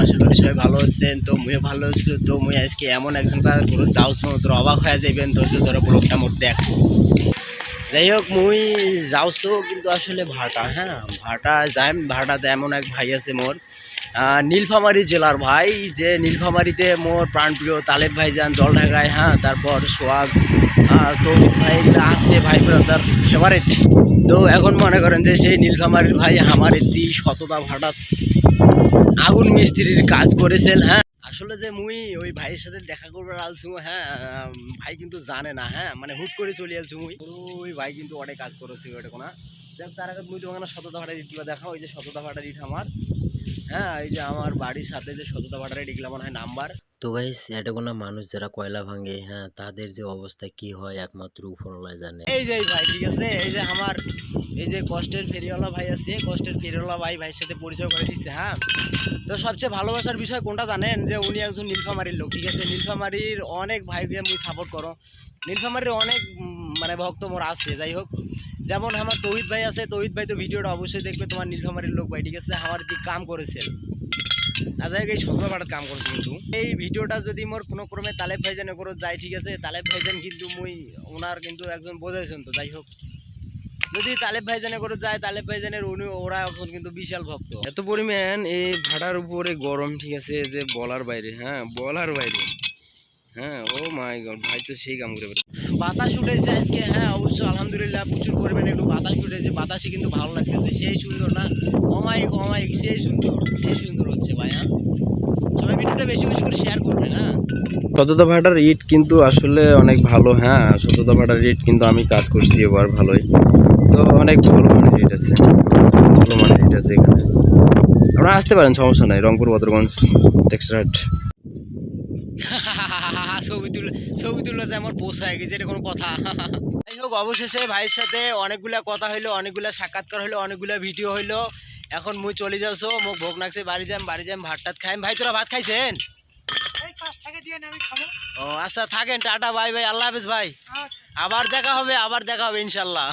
আশা করি সবাই ভালো আছেন। তো মুই ভালো আছি। তো মুই আজকে এমন একজন কাজ করে যাওছো তোর অবাক হয়ে যাবেন। ধৈর্য ধরে ব্লগটা মোট দেখ। যাই হোক মুই যাওছো কিন্তু আসলে ভাটা, হ্যাঁ ভাটা যাই। ভাটাতে এমন এক ভাই আছে মোর, নীলফামারী জেলার ভাই, যে নীলফামারীতে মোর প্রাণপ্রিয় তালেব ভাই যান জল ঢাকায়, হ্যাঁ তারপর সোহাগ, তো ভাই এগুলো আসছে ভাই ব্রাদার ফেভারিট। তো এখন মনে করেন যে সেই নীলফামারীর ভাই আমার একটি শততা ভাটা আগুন মিস্ত্রির কাজ করেছেন। হ্যাঁ আসলে যে মুই ওই ভাইয়ের সাথে দেখা করবার আলছু, হ্যাঁ ভাই কিন্তু জানে না, হ্যাঁ মানে হুট করে চলে আসছু মুই। ওই ভাই কিন্তু অনেক কাজ করেছি ওটা কোনা। তার আগে মুই তোমাকে শততা ভাটার ইটগুলো দেখা, ওই যে শততা ভাটার ইট আমার, হ্যাঁ এই যে আমার বাড়ির সাথে যে শততা ভাটার ইট এগুলো মনে হয় নাম্বার। তো গাইস এটা কোনো মানুষ যারা কয়লা ভাঙে, হ্যাঁ তাদের যে অবস্থা কি হয় একমাত্র উপরওয়ালা জানে। এই যে ভাই ঠিক আছে, এই যে আমার এই যে কষ্টের ফেরিওয়ালা ভাই আছে, কষ্টের ফেরিওয়ালা ভাইয়ের সাথে পরিচয় করে দিচ্ছে। হ্যাঁ তো সবচেয়ে ভালোবাসার বিষয় কোনটা জানেন, যে উনি একজন নীলফামারীর লোক, ঠিক আছে। নীলফামারীর অনেক ভাইকে আমি সাপোর্ট করো, নীলফামারীর অনেক মানে ভক্ত মোর আছে। যাই হোক যেমন আমার তৌহিদ ভাই আছে, তৌহিদ ভাই তো ভিডিওটা অবশ্যই দেখবে, তোমার নীলফামারীর লোক ভাই, ঠিক আছে। আমার দিক কাম করেছে, আচ্ছা এই শুক্রবার কাম করছে। কিন্তু এই ভিডিওটা যদি মোর কোনো ক্রমে তালেব ভাইজানে করে যায়, ঠিক আছে, তালেব ভাইজান কিন্তু মুই ওনার কিন্তু একজন বোঝাইছেন। তো যাই হোক যদি তালেব ভাইজানে করে যায়, তালেব ভাইজানের উনি ওরা এখন কিন্তু বিশাল ভক্ত। এত পরিমাণ এই ভাড়ার উপরে গরম, ঠিক আছে, যে বলার বাইরে, হ্যাঁ বলার বাইরে। হ্যাঁ ও মাই গড, ভাই তো সেই কাম করে বেড়াচ্ছে। বাতাস উঠেছে আজকে, হ্যাঁ অবশ্যই আলহামদুলিল্লাহ প্রচুর পরিমাণে একটু বাতাস উঠেছে। বাতাসে কিন্তু ভালো লাগতেছে, সেই সুন্দর না, অমায়িক অমায়িক, সেই সুন্দর, সেই সুন্দর হচ্ছে ভাই। হ্যাঁ সবাই ভিডিওটা বেশি বেশি করে শেয়ার করবেন। হ্যাঁ শততা ভাটার ইট কিন্তু আসলে অনেক ভালো, হ্যাঁ শততা ভাটার ইট কিন্তু আমি কাজ করছি এবার ভালোই। তো অনেক ভালো মানের ইট আছে, ভালো মানের ইট আছে এখানে। আপনারা আসতে পারেন, সমস্যা নাই, রংপুর বদরগঞ্জ টেক্সটাইল। ছবি তুলে, ছবি তুলে যে আমার পোষায় গেছে, এটা কোনো কথা? যাই হোক অবশেষে ভাইয়ের সাথে অনেকগুলা কথা হইলো, অনেকগুলা সাক্ষাৎকার হইলো, অনেকগুলা ভিডিও হইলো। এখন মুই চলে যাচ্ছো, মোক ভোগ লাগছে, বাড়ি যাম ভাত টাত খাইম। ভাই তোরা ভাত খাইছেন? ও আচ্ছা থাকেন, টাটা বাই বাই, আল্লাহ হাফেজ ভাই। আবার দেখা হবে, আবার দেখা হবে ইনশাল্লাহ।